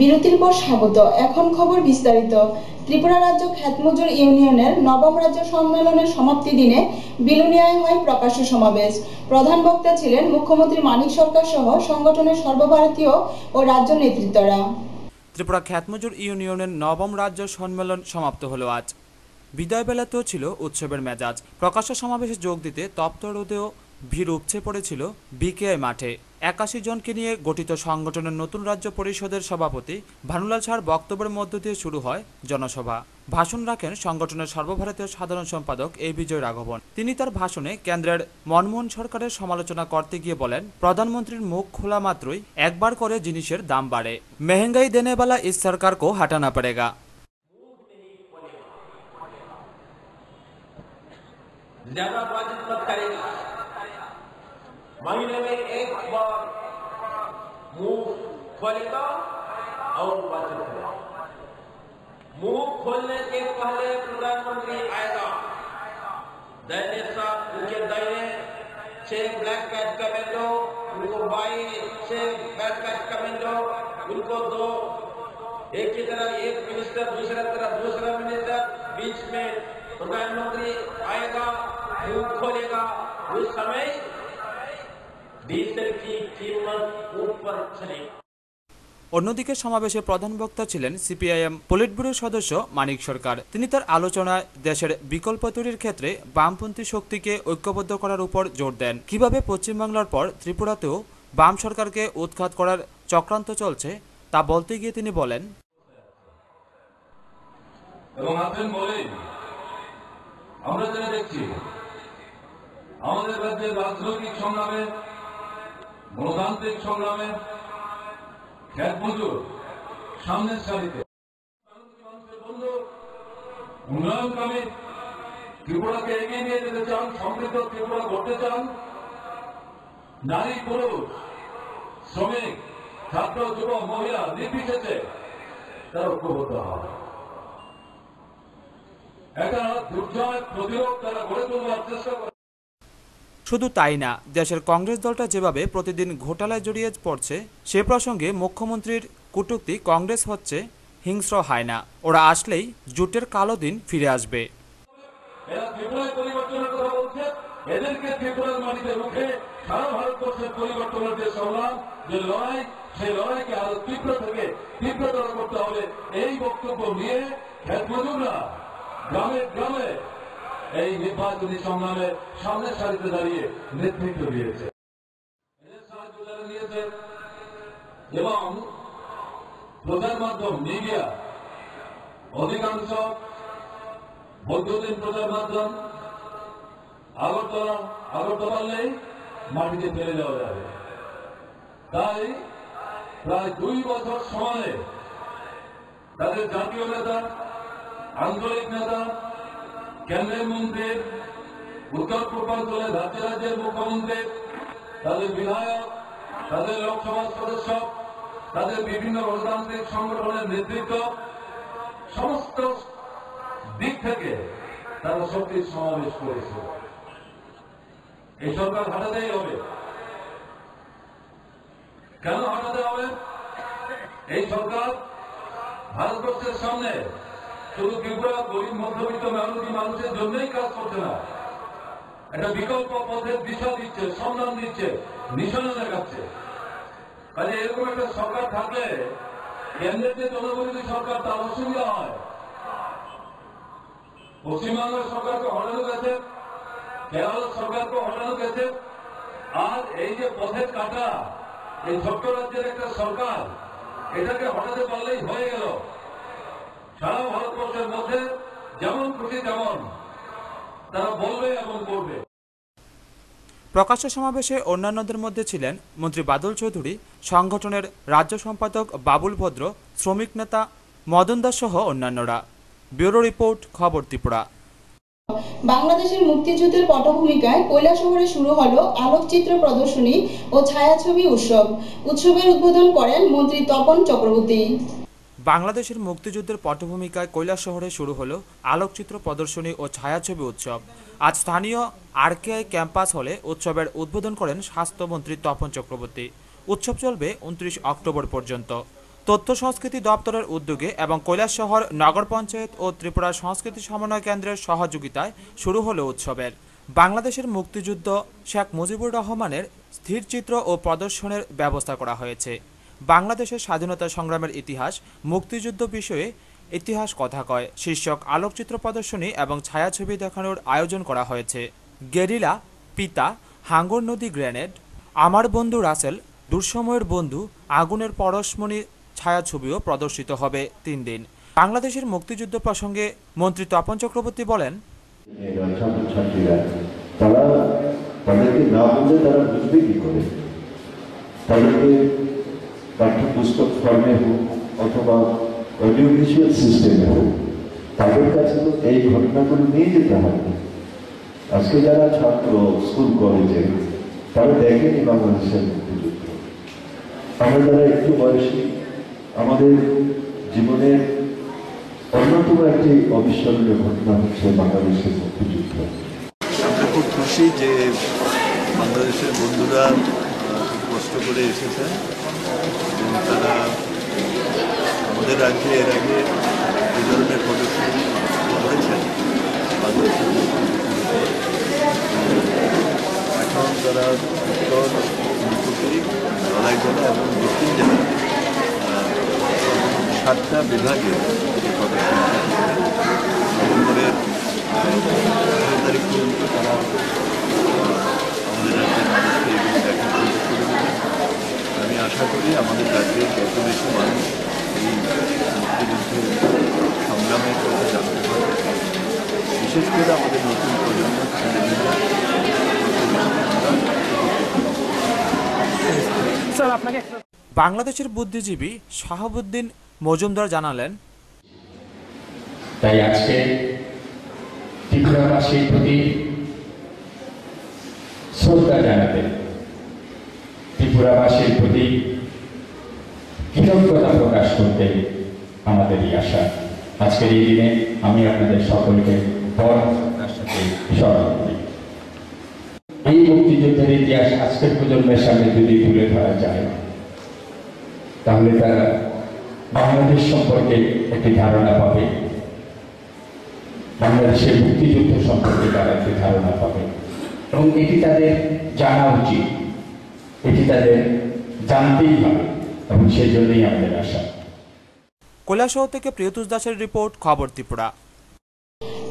বিরতির পর স্বাগত। এখন খবর বিস্তারিত। ত্রিপুরা রাজ্য খ্যাতমজুর ইউনিয়নের নবম রাজ্য সম্মেলনের সমাপ্তি দিনে বিলোনিয়ায় হয় প্রকাশ্য সমাবেশ। প্রধান বক্তা ছিলেন মুখ্যমন্ত্রী মানিক সরকার সহ সংগঠনের সর্বভারতীয় ও রাজ্য নেতৃত্বরা। ত্রিপুরা খ্যাতমজুর ইউনিয়নের নবম রাজ্য সম্মেলন সমাপ্ত হলো আজ। বিদায় বেলাতেও ছিল উৎসবের মেজাজ। প্রকাশ্য সমাবেশে যোগ দিতে তপ্ত রোদেও ভিড় উপচে পড়েছিল বিকেআই মাঠে। ৮১ জনকে নিয়ে গঠিত সংগঠনের নতুন রাজ্য পরিষদের সভাপতি ভানুলাল সাহার বক্তব্যের মধ্য দিয়ে শুরু হয় জনসভা। ভাষণ রাখেন সংগঠনের সর্বভারতীয় সাধারণ সম্পাদক এ বিজয় রাঘবন। তিনি তার ভাষণে কেন্দ্রের মনমোহন সরকারের সমালোচনা করতে গিয়ে বলেন, প্রধানমন্ত্রীর মুখ খোলা মাত্রই একবার করে জিনিসের দাম বাড়ে। মেহেঙ্গাই দেনে वाला इस सरकार को हटाना पड़ेगा। ज्यादा बातचीत मत करेगा। महीने में एक बार मुंह खोलेगा और बातचीत करेगा। मुंह खोलने के पहले प्रधानमंत्री आएगा। दाहिने साथ उनके दाहिने 6 ब्लैक कैट कमेंडो, उनको बाई 6 ब्लैक कैट कमेंडो, उनको 2 एक की तरफ एक मिनिस्टर, दूसरी तरफ दूसरा मिनिस्टर, बीच में प्रधानमंत्री आएगा, मुंह खोलेगा। उस समय डीजल की कीमत ऊपर चलेगी। অন্যদিকে সমাবেশে প্রধান বক্তা ছিলেন সিপিআইএম পলিট ব্যুরোর সদস্য মানিক সরকার। তিনি তার আলোচনায় দেশের বিকল্প তৈরির ক্ষেত্রে বামপন্থী শক্তিকে ঐক্যবদ্ধ করার উপর জোর দেন। কিভাবে পশ্চিমবাংলার পর ত্রিপুরাতেও বাম সরকারকে উৎখাত করার চক্রান্ত চলছে তা বলতে গিয়ে তিনি বলেন, এবং আছেন বলেই আমরা যেটা দেখছি আমাদের রাজ্যের রাজনৈতিক সংগ্রামে, গণতান্ত্রিক সংগ্রামে খ্যাতমজুর সামনের সারিতে উন্নয়নকামী ত্রিপুরাকে এগিয়ে নিয়ে যেতে চান, সমৃদ্ধ ত্রিপুরা গড়তে চান। নারী পুরুষ, শ্রমিক, ছাত্র, যুবক, মহিলা নির্বিশেষে তারা ঐক্যবদ্ধ হয়। একটা দুর্জয় প্রতিরোধ তারা গড়ে তোলবার চেষ্টা করে। শুধু তাই না, দেশের কংগ্রেস দলটা যেভাবে প্রতিদিন ঘোটালায় জড়িয়ে পড়ছে সে প্রসঙ্গে মুখ্যমন্ত্রীর কটূক্তি, কংগ্রেস হচ্ছে হিংস্র হায়না, ওরা আসলেই জোটের কালো দিন ফিরে আসবে। এরা ত্রিপুরায় পরিবর্তনের কথা বলছে, এদেরকে ত্রিপুরার মাটিতে রুখে সারা ভারতবর্ষের পরিবর্তনের যে সংগ্রাম, যে লড়াই, সেই লড়াইকে আরো তীব্র থেকে তীব্রতর করতে হবে। এই বক্তব্য নিয়ে খ্যাতমজুররা গ্রামে গ্রামে এই নির্বাচনী সংগ্রামে সামনের সারিতে দাঁড়িয়ে নেতৃত্ব দিয়েছে, এবং প্রচার মাধ্যম মিডিয়া অধিকাংশ বৈদ্যুতিন প্রচার মাধ্যম আগরতলালেই মাটিতে ফেলে দেওয়া যাবে। তাই প্রায় 2 বছর সময়ে তাদের জাতীয় নেতা, আঞ্চলিক নেতা, কেন্দ্রের মন্ত্রী, উত্তর পূর্বাঞ্চলের রাজ্যের মুখ্যমন্ত্রী, তাদের বিধায়ক, তাদের লোকসভা সদস্য, তাদের বিভিন্ন গণতান্ত্রিক সংগঠনের নেতৃত্ব, সমস্ত দিক থেকে তারা শক্তির সমাবেশ করেছে। এই সরকার হাঁটাতেই হবে। কেন হাঁটাতে হবে? এই সরকার ভারতবর্ষের সামনে শুধু ত্রিপুরা গরিব মধ্যবিত্ত মেহনতি মানুষের জন্যই কাজ করছে না, একটা বিকল্প পথের দিশা দিচ্ছে, সন্ধান দিচ্ছে, নিশানা দেখাচ্ছে। কাজে এরকম একটা সরকার থাকলে কেন্দ্রের যে জনবিরোধী সরকার তার অসুবিধা হয়। পশ্চিমবাংলার সরকারকে হটানো গেছে, কেরল সরকারকে হটানো গেছে, আর এই যে পথের কাটা, এই ছোট্ট রাজ্যের একটা সরকার, এটাকে হটাতে পারলেই হয়ে গেল। সারা ভারতবর্ষের মধ্যে যেমন খুশি তেমন তারা বলবে এবং করবে। প্রকাশ্য সমাবেশে অন্যান্যদের মধ্যে ছিলেন মন্ত্রী বাদল চৌধুরী, সংগঠনের রাজ্য সম্পাদক বাবুল ভদ্র, শ্রমিক নেতা মদন দাস সহ অন্যান্যরা। ব্যুরো রিপোর্ট, খবর ত্রিপুরা। বাংলাদেশের মুক্তিযুদ্ধের পটভূমিকায় কৈলাসহরে শুরু হলো আলোকচিত্র প্রদর্শনী ও ছায়াছবি উৎসব। উৎসবের উদ্বোধন করেন মন্ত্রী তপন চক্রবর্তী। বাংলাদেশের মুক্তিযুদ্ধের পটভূমিকায় কৈলাসহরে শুরু হলো আলোকচিত্র প্রদর্শনী ও ছায়াছবি উৎসব। আজ স্থানীয় আরকেআই ক্যাম্পাস হলে উৎসবের উদ্বোধন করেন স্বাস্থ্যমন্ত্রী তপন চক্রবর্তী। উৎসব চলবে 29 অক্টোবর পর্যন্ত। তথ্য সংস্কৃতি দপ্তরের উদ্যোগে এবং কৈলাসশহর নগর পঞ্চায়েত ও ত্রিপুরা সংস্কৃতি সমন্বয় কেন্দ্রের সহযোগিতায় শুরু হলো উৎসবের। বাংলাদেশের মুক্তিযুদ্ধ শেখ মুজিবুর রহমানের স্থিরচিত্র ও প্রদর্শনের ব্যবস্থা করা হয়েছে। বাংলাদেশের স্বাধীনতা সংগ্রামের ইতিহাস, মুক্তিযুদ্ধ বিষয়ে ইতিহাস কথা কয় শীর্ষক আলোকচিত্র প্রদর্শনী এবং ছায়াছবি দেখানোর আয়োজন করা হয়েছে। গেরিলা, পিতা, হাঙ্গর নদী গ্রেনেড, আমার বন্ধু রাসেল, দুঃসময়ের বন্ধু, আগুনের পরশমণি ছায়াছবিও প্রদর্শিত হবে 3 দিন। বাংলাদেশের মুক্তিযুদ্ধ প্রসঙ্গে মন্ত্রী তপন চক্রবর্তী বলেন, ছাত্রছাত্রীরা তাদেরকে না বললে তারা বুঝবে কি করে? তাদেরকে পাঠ্যপুস্তক ফর্মে হোক অথবা অডিও ভিজুয়াল সিস্টেমে হোক, তাদের কাছে তো এই ঘটনাগুলো নিয়ে যেতে হবে। আজকে যারা ছাত্র স্কুল কলেজে, তারা দেখেনি বাংলাদেশের মুক্তিযুদ্ধ। আমরা যারা একটু বয়সী, আমাদের জীবনের অন্যতম একটি অবিস্মরণীয় ঘটনা হচ্ছে বাংলাদেশের মুক্তিযুদ্ধ। আমরা খুব খুশি যে বাংলাদেশের বন্ধুরা খুব কষ্ট করে এসেছে এবং তারা আমাদের রাজ্যে এর আগে এই ধরনের প্রদর্শনী করেছেন বাংলাদেশের এখন তারা উত্তর, নীলকুঠি, ধলাইজলা এবং দক্ষিণ জেলা 7টা বিভাগে এই প্রদর্শনী নভেম্বরের 18 তারিখ পর্যন্ত তারা আমাদের রাজ্যের মানুষকে এগুলো দেখার সুযোগ করে দেবেন। আমি আশা করি আমাদের রাজ্যের যত বেশি মানুষ এই মুক্তিযুদ্ধের সংগ্রামের কথা জানতে পারবে, বিশেষ করে আমাদের নতুন প্রজন্মের ছেলেমেয়েরা বাংলাদেশের বুদ্ধিজীবী শাহাবুদ্দিন মজুমদার জানালেন, তাই আজকে ত্রিপুরাবাসীর প্রতি শ্রদ্ধা জানাতে, ত্রিপুরাবাসীর প্রতি কৃতজ্ঞতা প্রকাশ করতে আমাদের এই আশা। আজকের এই দিনে আমি আপনাদের সকলকে স্মরণ করি। এই মুক্তিযুদ্ধের ইতিহাস আজকের প্রজন্মের সামনে যদি তুলে ধরা যায়, তাহলে তারা বাংলাদেশ সম্পর্কে একটি ধারণা পাবে, বাংলাদেশের মুক্তিযুদ্ধ সম্পর্কে তারা একটি ধারণা পাবে এবং এটি তাদের জানা উচিত, এটি তাদের জানতেই হবে এবং সেই জন্যই আমাদের আশা। কৈলাসহর থেকে প্রিয়তোষ দাসের রিপোর্ট, খবর ত্রিপুরা।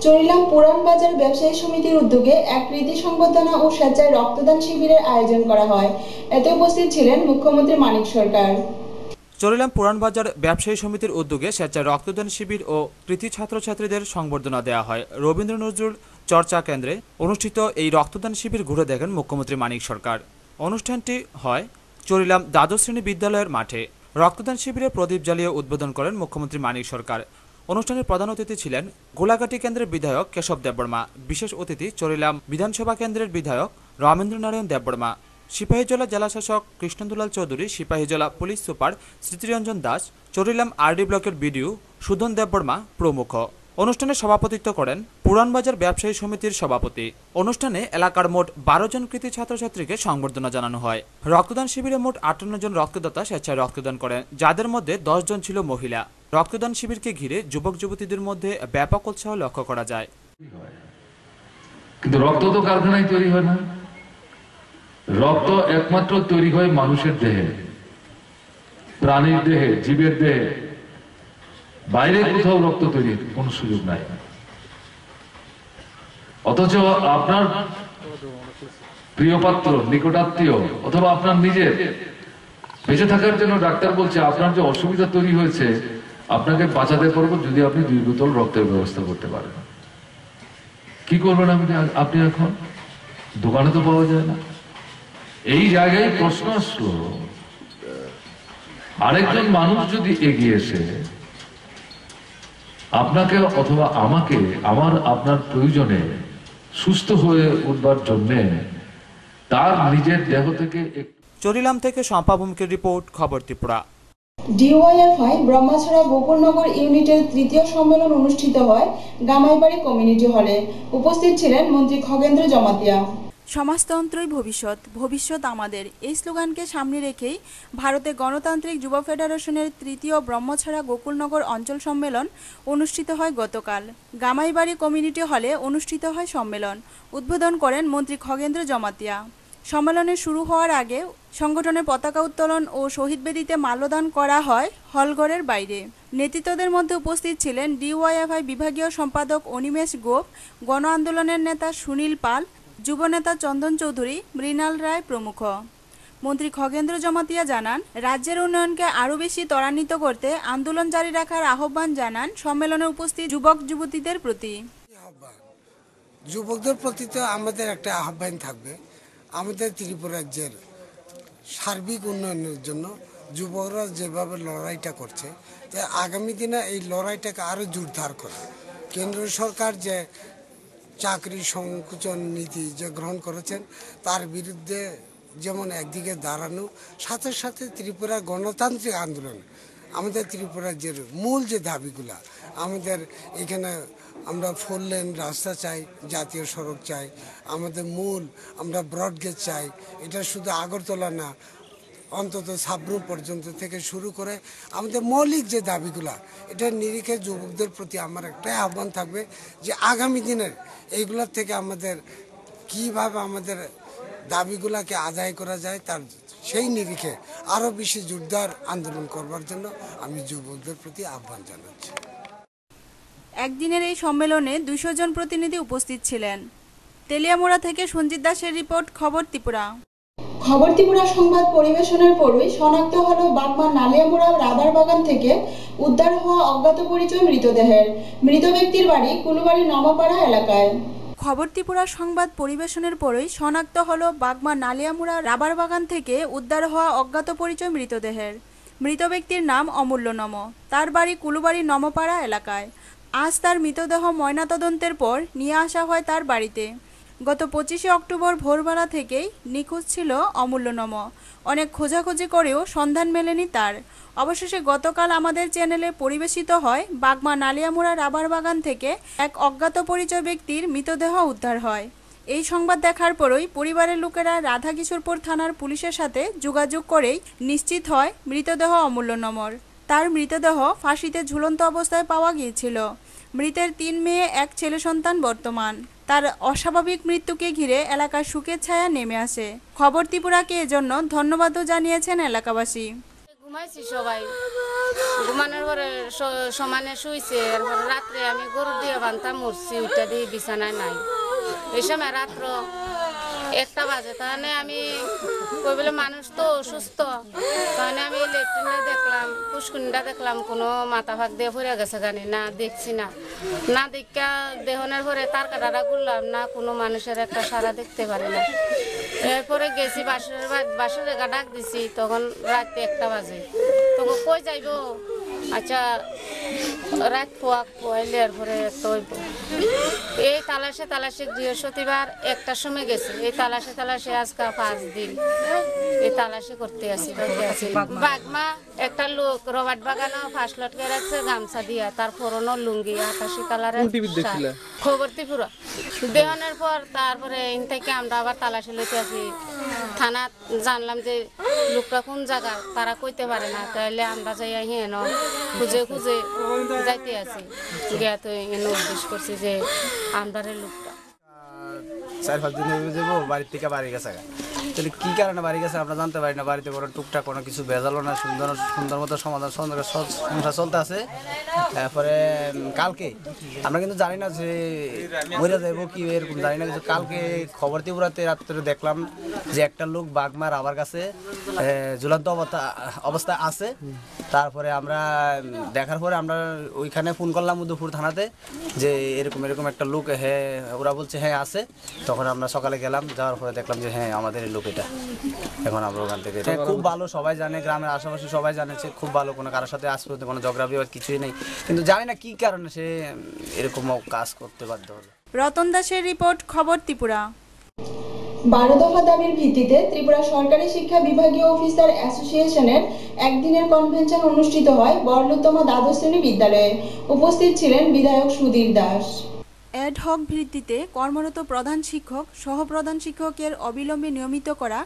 চরিলাম পুরান বাজার ব্যবসায়ী সমিতির উদ্যোগে এক রীতি সংবর্ধনা ও স্বেচ্ছায় রক্তদান শিবিরের আয়োজন করা হয়। এতে উপস্থিত ছিলেন মুখ্যমন্ত্রী মানিক সরকার। চরিলাম পুরান বাজার ব্যবসায়ী সমিতির উদ্যোগে স্বেচ্ছায় রক্তদান শিবির ও কৃতি ছাত্রছাত্রীদের সংবর্ধনা দেওয়া হয়। রবীন্দ্র নজরুল চর্চা কেন্দ্রে অনুষ্ঠিত এই রক্তদান শিবির ঘুরে দেখেন মুখ্যমন্ত্রী মানিক সরকার। অনুষ্ঠানটি হয় চরিলাম দ্বাদশ শ্রেণী বিদ্যালয়ের মাঠে। রক্তদান শিবিরে প্রদীপ জ্বালিয়ে উদ্বোধন করেন মুখ্যমন্ত্রী মানিক সরকার। অনুষ্ঠানের প্রধান অতিথি ছিলেন গোলাঘাটি কেন্দ্রের বিধায়ক কেশব দেববর্মা। বিশেষ অতিথি চরিলাম বিধানসভা কেন্দ্রের বিধায়ক রমেন্দ্রনারায়ণ দেববর্মা, সিপাহীজলা জেলাশাসক Krishnadulal Chowdhury, Sepahijala police super Smritiranjan Das, Charilam RD ব্লকের বিডিও সুধন দেববর্মা প্রমুখ। অনুষ্ঠানে সভাপতিত্ব করেন পুরানবাজার ব্যবসায়ী সমিতির সভাপতি। অনুষ্ঠানে এলাকার মোট 12 জন কৃতি ছাত্রছাত্রীকে সংবর্ধনা জানানো হয়। রক্তদান শিবিরে মোট 58 জন রক্তদাতা স্বেচ্ছায় রক্তদান করেন, যাদের মধ্যে 10 জন ছিল মহিলা। রক্তদান শিবিরকে ঘিরে যুবক যুবতীদের মধ্যে ব্যাপক উৎসাহ লক্ষ্য করা যায়। কিন্তু রক্ত তো কারখানায় তৈরি হয় না, রক্ত একমাত্র তৈরি হয় মানুষের দেহে, প্রাণীর দেহে, জীবের দেহে। বাইরে কোথাও রক্ত তৈরির কোন সুযোগ নাই। অথচ আপনার প্রিয় পাত্র, নিকটাত্মীয় অথবা আপনার নিজের বেঁচে থাকার জন্য ডাক্তার বলছে আপনার যে অসুবিধা তৈরি হয়েছে, আপনাকে বাঁচাতে পারবো যদি আপনি 2 বোতল রক্তের ব্যবস্থা করতে পারেন। কি করবেন আপনি এখন? দোকানে তো পাওয়া যায় না। এই জায়গায় প্রশ্ন আসলো, আরেকজন মানুষ যদি এগিয়ে এসে আপনাকে অথবা আমাকে আপনার প্রয়োজনে সুস্থ হয়ে উঠবার জন্য তার নিজের দেহ থেকে। চরিলাম থেকে শম্পা ভূমিকের রিপোর্ট, খবর ত্রিপুরা। ডিওয়াইএফআই ব্রহ্মাছড়া গোকুলনগর ইউনিটের 3য় সম্মেলন অনুষ্ঠিত হয় গামাইবাড়ি কমিউনিটি হলে। উপস্থিত ছিলেন মন্ত্রী খগেন্দ্র জমাতিয়া। সমাজতন্ত্রই ভবিষ্যৎ, ভবিষ্যৎ আমাদের, এই স্লোগানকে সামনে রেখেই ভারতে গণতান্ত্রিক যুব ফেডারেশনের তৃতীয় ব্রহ্মছড়া গোকুলনগর অঞ্চল সম্মেলন অনুষ্ঠিত হয় গতকাল। গামাইবাড়ি কমিউনিটি হলে অনুষ্ঠিত হয় সম্মেলন। উদ্বোধন করেন মন্ত্রী খগেন্দ্র জমাতিয়া। সম্মেলনের শুরু হওয়ার আগে সংগঠনের পতাকা উত্তোলন ও শহীদ বেদিতে মাল্যদান করা হয় হলঘরের বাইরে। নেতৃত্বদের মধ্যে উপস্থিত ছিলেন ডিওয়াইএফআই বিভাগীয় সম্পাদক অনিমেষ গোপ, গণ আন্দোলনের নেতা সুনীল পাল, যুবনেতা চন্দন চৌধুরী, মৃণাল রায় প্রমুখ। মন্ত্রী খগেন্দ্র জমাতিয়া জানান, রাজ্যের উন্নয়নকে আরও বেশি ত্বরান্বিত করতে আন্দোলন জারি রাখার আহ্বান জানান সম্মেলনে উপস্থিত যুবক যুবতীদের প্রতি। যুবকদের প্রতি তো আমাদের একটা আহ্বান থাকবে, আমাদের ত্রিপুরা রাজ্যের সার্বিক উন্নয়নের জন্য যুবকরা যেভাবে লড়াইটা করছে, আগামী দিনে এই লড়াইটাকে আরও জোরদার করে। কেন্দ্র সরকার যে চাকরি সংকুচন নীতি যে গ্রহণ করেছেন তার বিরুদ্ধে যেমন একদিকে দাঁড়ানো, সাথে সাথে ত্রিপুরা গণতান্ত্রিক আন্দোলন, আমাদের ত্রিপুরা রাজ্যের মূল যে দাবিগুলা, আমাদের এখানে আমরা 4 লেন রাস্তা চাই, জাতীয় সড়ক চাই, আমাদের মূল আমরা ব্রডগেজ চাই। এটা শুধু আগরতলা না, অন্তত সাবরুম পর্যন্ত থেকে শুরু করে আমাদের মৌলিক যে দাবিগুলা, এটার নিরিখে যুবকদের প্রতি আমার একটাই আহ্বান থাকবে যে আগামী দিনের এইগুলোর থেকে আমাদের কিভাবে আমাদের দাবিগুলাকে আদায় করা যায়, তার সেই নিরিখে আরও বেশি জোরদার আন্দোলন করবার জন্য আমি যুবকদের প্রতি আহ্বান জানাচ্ছি। একদিনের এই সম্মেলনে 200 জন প্রতিনিধি উপস্থিত ছিলেন। তেলিয়ামুড়া থেকে সঞ্জিত দাসের রিপোর্ট, খবর ত্রিপুরা। খবর ত্রিপুরা সংবাদ পরিবেশনের পরই শনাক্ত হলো বাগমা নালিয়ামুড়া রাবার বাগান থেকে উদ্ধার হওয়া অজ্ঞাত পরিচয় মৃতদেহের। মৃত ব্যক্তির বাড়ি কুলুবাড়ি নমপাড়া এলাকায়। খবর ত্রিপুরা সংবাদ পরিবেশনের পরই শনাক্ত হলো বাগমা নালিয়ামুড়া রাবার বাগান থেকে উদ্ধার হওয়া অজ্ঞাত পরিচয় মৃতদেহের। মৃত ব্যক্তির নাম অমূল্য নম, তার বাড়ি কুলুবাড়ি নমপাড়া এলাকায়। আজ তার মৃতদেহ ময়নাতদন্তের পর নিয়ে আসা হয় তার বাড়িতে। গত 25শে অক্টোবর ভোরবেলা থেকেই নিখোঁজ ছিল অমূল্য নম। অনেক খোঁজাখুঁজি করেও সন্ধান মেলেনি তার। অবশেষে গতকাল আমাদের চ্যানেলে পরিবেশিত হয় বাগমা নালিয়ামুড়া রাবার বাগান থেকে এক অজ্ঞাত পরিচয় ব্যক্তির মৃতদেহ উদ্ধার হয়। এই সংবাদ দেখার পরই পরিবারের লোকেরা রাধাকিশোরপুর থানার পুলিশের সাথে যোগাযোগ করেই নিশ্চিত হয় মৃতদেহ অমূল্য নমর। তার মৃতদেহ ফাঁসিতে ঝুলন্ত অবস্থায় পাওয়া গিয়েছিল। মৃতের 3 মেয়ে, 1 ছেলে সন্তান বর্তমান। তার অস্বাভাবিক মৃত্যুকে ঘিরে এলাকার শোকের ছায়া নেমে আসে। খবর ত্রিপুরাকে এজন্য ধন্যবাদও জানিয়েছেন এলাকাবাসী। ঘুমাইছি সবাই, ঘুমানোর পরে সমানে শুইছে। রাত্রে আমি গরু দিয়ে বান্তা মরছি, ওইটা দিয়ে বিছানায় নাই। এই সময় রাত্র 1টা বাজে, তাহলে আমি কই বলে মানুষ তো অসুস্থ, তাহলে আমি লেট্রিনে দেখলাম, পুষ্কুনিটা দেখলাম কোনো মাথা ভাগ দিয়ে ভরে গেছে গানি, না দেখছি না দেখা দেহনের পরে তার কাটাটা করলাম না, কোনো মানুষের একটা সারা দেখতে পারি না। এরপরে গেছি বাসের জায়গা ডাক দিছি, তখন রাত 1টা বাজে। তখন কই যাইব, আচ্ছা রাত পোয়াইলে এরপরে এই তালাশে বৃহস্পতিবার 1টার সময় গেছে। এই তালাশে আজকে 5 দিন এই তালাশি করতে আসি। বাগমা একটা লোক রবার্ট বাগানও 5 লটকে রাখছে গামছা দিয়া, তার পুরনো লুঙ্গি 88 কালারের। খবর ত্রিপুরা দেওয়ানোর পর তারপরে এখান থেকে আমরা আবার তালাশি লইতে আসি। থানা জানলাম যে লোকটা কোন জায়গা, তারা কইতে পারে না। তাহলে আমরা যাই হেন খুঁজে যাইতে আছি। গিয়া তো এখানে উদ্দেশ্য করছি যে আমরা লোকটা 4-5 দিন যাবো বাড়ির থেকে বাড়ি গেছে। তাহলে কি কারণে বাড়ি গেছে আমরা জানতে পারি না। বাড়িতে কোনো টুকটাক কোনো কিছু ভেজালো না, সুন্দর মতো সংসার চলতে আছে। তারপরে কালকে আমরা কিন্তু জানি না যে মরে যাবো কি এরকম জানি না, কিন্তু কালকে খবর ত্রিপুরাতে রাত্রে দেখলাম যে একটা লোক বাগমা রাবার কাছে ঝুলন্ত অবস্থা আছে। তারপরে আমরা দেখার পরে আমরা ওইখানে ফোন করলাম মধুপুর থানাতে যে এরকম একটা লোক, হ্যাঁ ওরা বলছে হ্যাঁ আছে। তখন আমরা সকালে গেলাম, যাওয়ার পরে দেখলাম যে হ্যাঁ আমাদের লোক এটা। এখন আমরা ওখান থেকে খুব ভালো, সবাই জানে, গ্রামের আশেপাশে সবাই জানেছে খুব ভালো, কোনো কারোর সাথে আজ পর্যন্ত কোনো ঝগড়া বিবাদ কিছুই নেই, কিন্তু জানি না কি কারণে সে এরকম কাজ করতে বাধ্য হলো। রতন দাসের রিপোর্ট, খবর ত্রিপুরা। 12 দফা দাবির ভিত্তিতে ত্রিপুরা সরকারি শিক্ষা বিভাগীয় অফিসার অ্যাসোসিয়েশনের একদিনের কনভেনশন অনুষ্ঠিত হয় বরলুতমা দ্বাদশ শ্রেণী বিদ্যালয়ে। উপস্থিত ছিলেন বিধায়ক সুধীর দাস। অ্যাডহক ভিত্তিতে কর্মরত প্রধান শিক্ষক, সহপ্রধান শিক্ষকের অবিলম্বে নিয়মিত করা,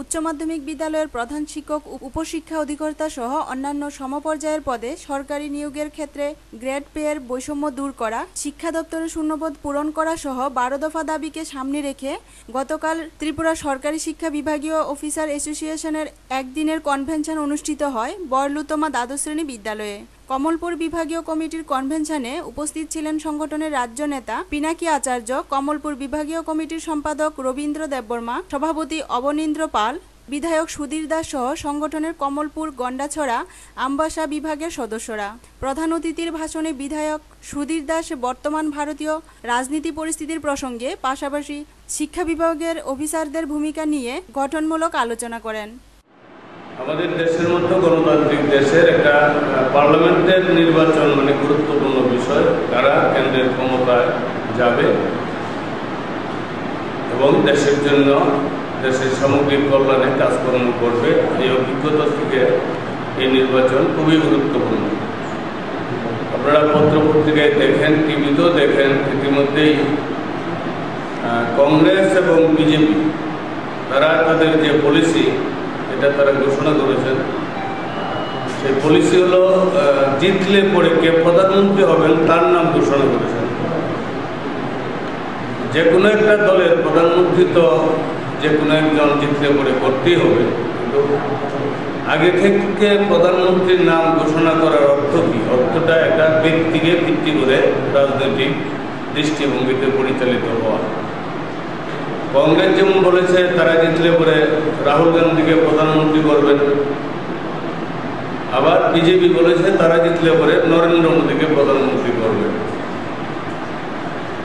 উচ্চ মাধ্যমিক বিদ্যালয়ের প্রধান শিক্ষক, উপশিক্ষা অধিকর্তা সহ অন্যান্য সমপর্যায়ের পদে সরকারি নিয়োগের ক্ষেত্রে গ্রেড পে-এর বৈষম্য দূর করা, শিক্ষা দপ্তরের শূন্যপদ পূরণ করা সহ 12 দফা দাবিকে সামনে রেখে গতকাল ত্রিপুরা সরকারি শিক্ষা বিভাগীয় অফিসার অ্যাসোসিয়েশনের একদিনের কনভেনশন অনুষ্ঠিত হয় বরলুতমা দ্বাদশ শ্রেণী বিদ্যালয়ে। কমলপুর বিভাগীয় কমিটির কনভেনশনে উপস্থিত ছিলেন সংগঠনের রাজ্য নেতা পিনাকি আচার্য, কমলপুর বিভাগীয় কমিটির সম্পাদক রবীন্দ্র দেববর্মা, সভাপতি অবনীন্দ্র পাল, বিধায়ক সুধীর দাস সহ সংগঠনের কমলপুর, গন্ডাছড়া, আমবাসা বিভাগের সদস্যরা। প্রধান অতিথির ভাষণে বিধায়ক সুধীর দাস বর্তমান ভারতীয় রাজনীতি পরিস্থিতির প্রসঙ্গে পাশাপাশি শিক্ষা বিভাগের অফিসারদের ভূমিকা নিয়ে গঠনমূলক আলোচনা করেন। আমাদের দেশের মতো গণতান্ত্রিক দেশের একটা পার্লামেন্টের নির্বাচন মানে গুরুত্বপূর্ণ বিষয়, কারা কেন্দ্রের ক্ষমতায় যাবে এবং দেশের জন্য, দেশের সামগ্রিক কল্যাণে কাজকর্ম করবে, এই অভিজ্ঞতা থেকে এই নির্বাচন খুবই গুরুত্বপূর্ণ। আপনারা পত্রপত্রিকায় দেখেন, টিভিতেও দেখেন, ইতিমধ্যেই কংগ্রেস এবং বিজেপি তারা তাদের যে পলিসি এটা তারা ঘোষণা করেছেন। সেই পলিসি হলো জিতলে পরে কে প্রধানমন্ত্রী হবেন তার নাম ঘোষণা করেছেন। যে কোনো একটা দলের প্রধানমন্ত্রী তো যে কোনো একজন জিতলে পরে করতেই হবে, কিন্তু আগে থেকে প্রধানমন্ত্রীর নাম ঘোষণা করার অর্থ কী? অর্থটা একটা ব্যক্তিকে ভিত্তি করে রাজনৈতিক দৃষ্টিভঙ্গিতে পরিচালিত হওয়া। কংগ্রেস যেমন বলেছে তারা জিতলে পরে রাহুল গান্ধীকে প্রধানমন্ত্রী করবেন, আবার বিজেপি বলেছে তারা জিতলে পরে নরেন্দ্র মোদীকে প্রধানমন্ত্রী করবেন।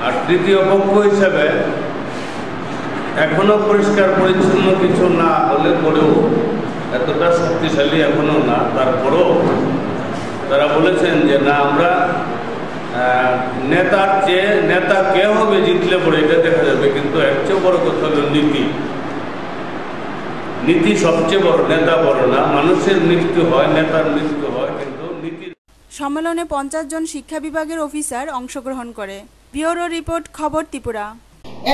আর তৃতীয় পক্ষ হিসাবে এখনো পরিষ্কার পরিচ্ছন্ন কিছু না হলে পরেও, এতটা শক্তিশালী এখনো না, তারপরেও তারা বলেছেন যে না, আমরা নেতার চেয়ে নেতা কে হবে জিতলে পরে এটা দেখা যাবে, কিন্তু এর চেয়ে বড় কথা হলো নীতি। নীতি সবচেয়ে বড়, নেতা বড় না। মানুষের মৃত্যু হয়, নেতার মৃত্যু হয়, কিন্তু নীতি। সম্মেলনে 50 জন শিক্ষা বিভাগের অফিসার অংশগ্রহণ করে। ব্যুরো রিপোর্ট, খবর ত্রিপুরা।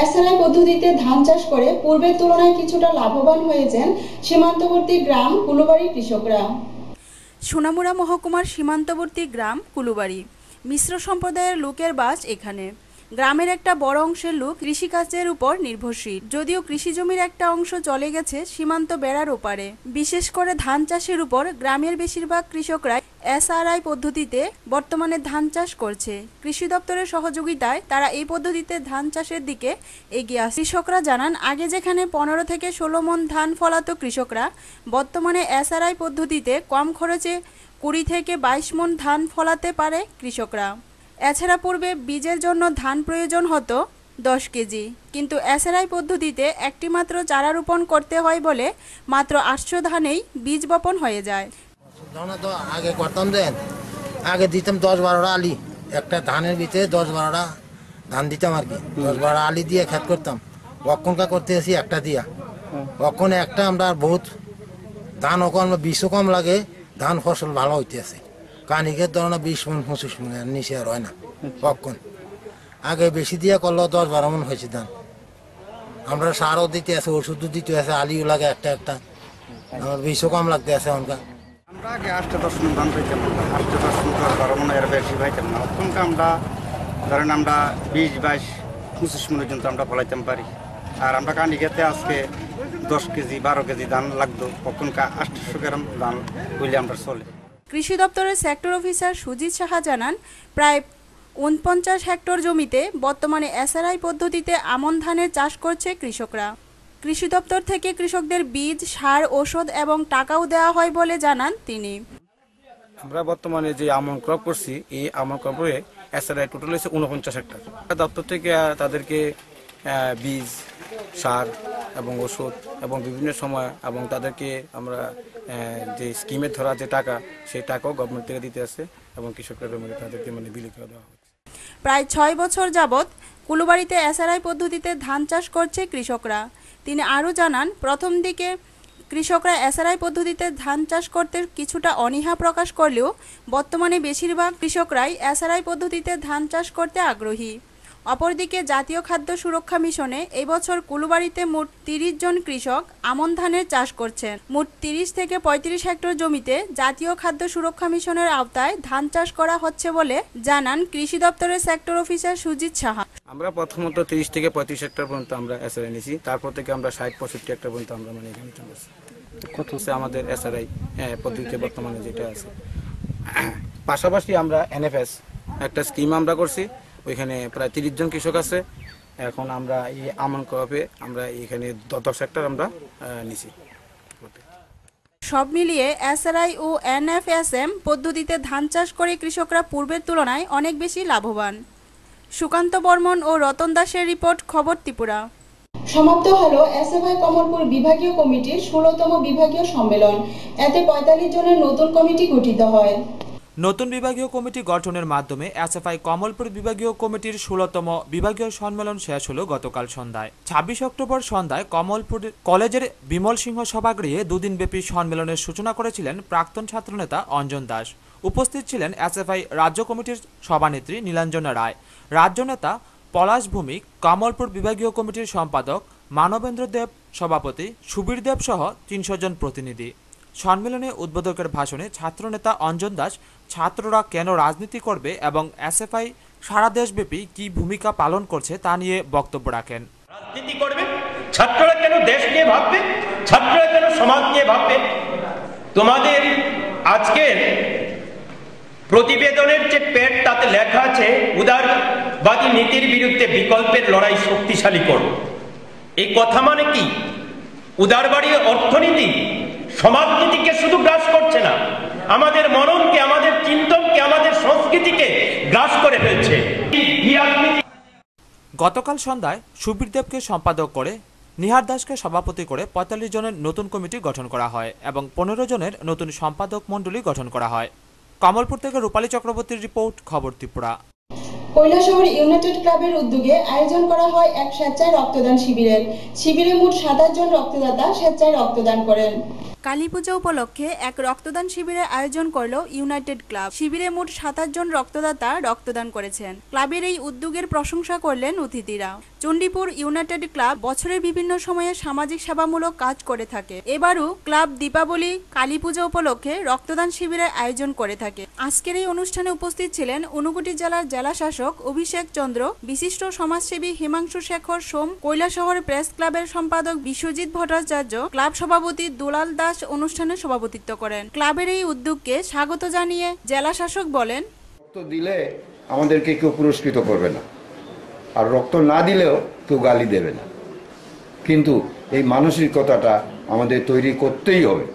এসআরআই পদ্ধতিতে ধান চাষ করে পূর্বের তুলনায় কিছুটা লাভবান হয়েছেন সীমান্তবর্তী গ্রাম কুলুবাড়ি কৃষকরা। সোনামুড়া মহকুমার সীমান্তবর্তী গ্রাম কুলুবাড়ি মিশ্র সম্প্রদায়ের লোকের বাস এখানে। গ্রামের একটা বড় অংশের লোক কৃষিকাজের উপর নির্ভরশীল, যদিও কৃষি জমির একটা অংশ চলে গেছে সীমান্ত বেড়ার ওপারে। বিশেষ করে ধান চাষের উপর গ্রামের বেশিরভাগ কৃষকরাই এসআরআই পদ্ধতিতে বর্তমানে ধান চাষ করছে। কৃষি দপ্তরের সহযোগিতায় তারা এই পদ্ধতিতে ধান চাষের দিকে এগিয়ে আসছে। কৃষকরা জানান, আগে যেখানে 15 থেকে 16 মণ ধান ফলাতো কৃষকরা, বর্তমানে এসআরআই পদ্ধতিতে কম খরচে 20 থেকে 22 মণ ধান ফলাতে পারে কৃষকরা। এছাড়া পূর্বে বীজের জন্য ধান প্রয়োজন হতো 10 কেজি, কিন্তু এসআরআই পদ্ধতিতে একটি মাত্র চারা রোপণ করতে হয় বলে মাত্র 800 ধানেই বীজ বপন হয়ে যায়। তো আগে করতাম, দেন আগে দিতাম 10-12টা আলি, একটা ধানের ভিতরে 10-12টা ধান দিতাম আর কি, 10-12 আলি দিয়ে খেত করতাম। অক্ষণকা করতে আসি একটা দিয়া, অক্ষণ একটা আমরা বহুত ধান কম, বিষও কম লাগে, ধান ফসল ভালো হইতে আছে। কানিকের ধরনের 20 মণ 25 মণ নিচে আর হয় না। কখন আগে বেশি দিয়ে করলেও 10-12 মণ হয়েছে ধান। আমরা সারও দিতে আছে, ওষুধও দিতে আছে, আলিও লাগে একটা একটা, আমার বিষও কম লাগতে আছে। এখনকার আমরা আগে 8-10 মণ ধান পাইতাম, 8-10 মণ 10-12 মণ এর বেশি পাইতাম না। তখনকার আমরা ধরেন আমরা 20-22-25 মণ পর্যন্ত আমরা ফলাইতাম পারি। আর আমরা কানিকেতে আজকে 10 কেজি 12 কেজি ধান লাগতো, তখনকার 800 গ্রাম ধান হইলে আমরা চলে। কৃষি দপ্তরের সেক্টর অফিসার সুজিত সাহা জানান, প্রায় 49 হেক্টর জমিতে বর্তমানে এসআরআই পদ্ধতিতে আমন ধানের চাষ করছে কৃষকরা। কৃষি দপ্তর থেকে কৃষকদের বীজ, সার, ঔষধ এবং টাকাও দেওয়া হয় বলে জানান তিনি। আমরা বর্তমানে যে আমন ক্রপ করছি, এই আমন ক্রপে এসআরআই টোটাল হচ্ছে 49 হেক্টর। দপ্তর থেকে তাদেরকে বীজ, সার এবং ওষুধ এবং বিভিন্ন সময় এবং তাদেরকে আমরা যে স্কিমের ধরা যে টাকা, সেই টাকাও গভর্নমেন্ট থেকে দিতে আসে এবং কৃষকরা তাদেরকে বিলি করে দেওয়া হচ্ছে। প্রায় 6 বছর যাবৎ কুলুবাড়িতে এসআরআই পদ্ধতিতে ধান চাষ করছে কৃষকরা। তিনি আরও জানান, প্রথম দিকে কৃষকরা এসআরআই পদ্ধতিতে ধান চাষ করতে কিছুটা অনীহা প্রকাশ করলেও বর্তমানে বেশিরভাগ কৃষকরাই এসআরআই পদ্ধতিতে ধান চাষ করতে আগ্রহী। অপরদিকে জাতীয় খাদ্য সুরক্ষা মিশনে এই বছর কুলুবাড়িতে মোট ৩০ জন কৃষক আমন ধানের চাষ করছেন। মোট ৩০ থেকে ৩৫ হেক্টর জমিতে জাতীয় খাদ্য সুরক্ষা মিশনের আওতায় ধান চাষ করা হচ্ছে বলে জানান কৃষি দপ্তরের সেক্টর অফিসার সুজিত সাহা। আমরা প্রথমত ৩০ থেকে ৩৫ হেক্টর পর্যন্ত আমরা এসআরআই নিয়েছি, তারপর থেকে আমরা ৬০-৬৫ হেক্টর পর্যন্ত আমরা এখানে চলেছি। কত হচ্ছে আমাদের এসআরআই পদ্ধতিতে বর্তমানে যেটা আছে। পাশাপাশি আমরা এনএফএস একটা স্কিম আমরা করছি, ওইখানে প্রায় ৩০ জন কৃষক আছে। এখন আমরা এই আমন ক্রপে আমরা এখানে ১০ হেক্টর আমরা নিছি। সব মিলিয়ে এসআরআই ও এনএফএসএম পদ্ধতিতে ধান চাষ করে কৃষকরা পূর্বের তুলনায় অনেক বেশি লাভবান। সুকান্ত বর্মন ও রতন দাসের রিপোর্ট, খবর ত্রিপুরা। সমাপ্ত হলো এসএফআই কমলপুর বিভাগীয় কমিটির ১৬তম বিভাগীয় সম্মেলন। এতে ৪৫ জনের নতুন কমিটি গঠিত হয়। নতুন বিভাগীয় কমিটি গঠনের মাধ্যমে এসএফআই কমলপুর বিভাগীয় কমিটির ১৬তম বিভাগীয় সম্মেলন শেষ হলো গতকাল সন্ধ্যায়। ২৬ অক্টোবর সন্ধ্যায় কমলপুর কলেজের বিমল সিংহ সভাগৃহে দুদিনব্যাপী সম্মেলনের সূচনা করেছিলেন প্রাক্তন ছাত্রনেতা অঞ্জন দাস। উপস্থিত ছিলেন এসএফআই রাজ্য কমিটির সভানেত্রী নীলাঞ্জনা রায়, রাজ্য নেতা পলাশ ভূমিক, কমলপুর বিভাগীয় কমিটির সম্পাদক মানবেন্দ্র দেব, সভাপতি সুবীর দেব সহ ৩০০ জন প্রতিনিধি। সম্মেলনে উদ্বোধকের ভাষণে ছাত্রনেতা অঞ্জন দাস ছাত্ররা কেন রাজনীতি করবে এবং এসএফআই সারা দেশব্যাপী কি ভূমিকা পালন করছে তা নিয়ে বক্তব্য রাখেন। রাজনীতি করবে, ছাত্ররা কেন দেশ নিয়ে ভাববে, ছাত্ররা কেন সমাজ নিয়ে ভাববে। তোমাদের আজকের প্রতিবেদনের যে পেট তাতে লেখা আছে উদারবাদী নীতির বিরুদ্ধে বিকল্পের লড়াই শক্তিশালী করো। এই কথা মানে কি? উদারবাদী অর্থনীতি সমাজনীতিকে শুধু গ্রাস করছে না, আমাদের মননকে, আমাদের চিন্তনকে, আমাদের সংস্কৃতিকে গ্রাস করে ফেলছে। গতকাল সন্ধ্যায় সুবীর দেবকে সম্পাদক করে, নিহার দাসকে সভাপতি করে ৪৫ জনের নতুন কমিটি গঠন করা হয় এবং ১৫ জনের নতুন সম্পাদক মণ্ডলী গঠন করা হয়। কমলপুর থেকে রূপালী চক্রবর্তীর রিপোর্ট, খবর ত্রিপুরা। কৈলাসহর ইউনাইটেড ক্লাবের উদ্যোগে আয়োজন করা হয় এক স্বেচ্ছায় রক্তদান শিবিরের। শিবিরে মোট ২৭ জন রক্তদাতা স্বেচ্ছায় রক্তদান করেন। কালী পূজা উপলক্ষে এক রক্তদান শিবিরের আয়োজন করল ইউনাইটেড ক্লাব। শিবিরে মোট ২৭ জন রক্তদাতা রক্তদান করেছেন। ক্লাবের এই উদ্যোগের প্রশংসা করলেন অতিথিরা। চণ্ডীপুর ইউনাইটেড ক্লাব বছরের বিভিন্ন সময়ে সামাজিক সেবামূলক কাজ করে থাকে। এবারও ক্লাব দীপাবলি, কালী পূজা উপলক্ষে রক্তদান শিবিরের আয়োজন করে থাকে। আজকের এই অনুষ্ঠানে উপস্থিত ছিলেন ঊনকোটি জেলার জেলা শাসক অভিষেক চন্দ্র, বিশিষ্ট সমাজসেবী হিমাংশু শেখর সোম, কৈলাসহর প্রেস ক্লাবের সম্পাদক বিশ্বজিৎ ভট্টাচার্য, ক্লাব সভাপতি দুলাল দাস অনুষ্ঠানে সভাপতিত্ব করেন। ক্লাবের এই উদ্যোগকে স্বাগত জানিয়ে জেলা শাসক বলেন, রক্ত দিলে আমাদেরকে কেউ পুরস্কৃত করবে না, আর রক্ত না দিলেও কেউ গালি দেবে না, কিন্তু এই মানসিকতাটা আমাদের তৈরি করতেই হবে।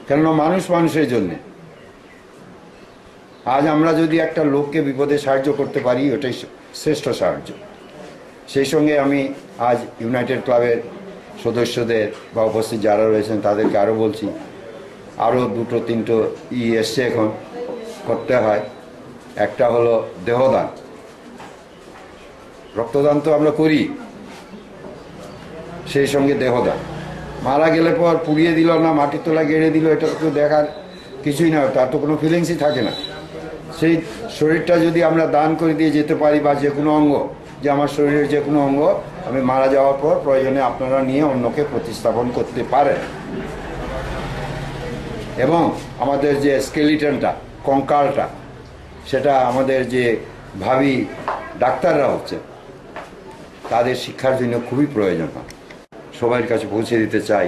কেননা মানুষ মানুষের জন্যে। আজ আমরা যদি একটা লোককে বিপদে সাহায্য করতে পারি, ওটাই শ্রেষ্ঠ সাহায্য। সেই সঙ্গে আমি আজ ইউনাইটেড ক্লাবের সদস্যদের বা উপস্থিত যারা রয়েছেন তাদেরকে আরও বলছি, আরও ২-৩টো এসছে এখন করতে হয়। একটা হলো দেহদান। রক্তদান তো আমরা করি, সেই সঙ্গে দেহদান। মারা গেলে পর পুড়িয়ে দিল না মাটির তলা গেড়ে দিল, এটা তো দেখার কিছুই না, তার তো কোনো ফিলিংসই থাকে না। সেই শরীরটা যদি আমরা দান করে দিয়ে যেতে পারি, বা যে কোনো অঙ্গ, যে আমার শরীরের যে কোনো অঙ্গ আমি মারা যাওয়ার পর প্রয়োজনে আপনারা নিয়ে অন্যকে প্রতিস্থাপন করতে পারেন। এবং আমাদের যে স্কেলিটনটা, কঙ্কালটা, সেটা আমাদের যে ভাবি ডাক্তাররা হচ্ছে তাদের শিক্ষার জন্য খুবই প্রয়োজন হয়। সবার কাছে পৌঁছে দিতে চাই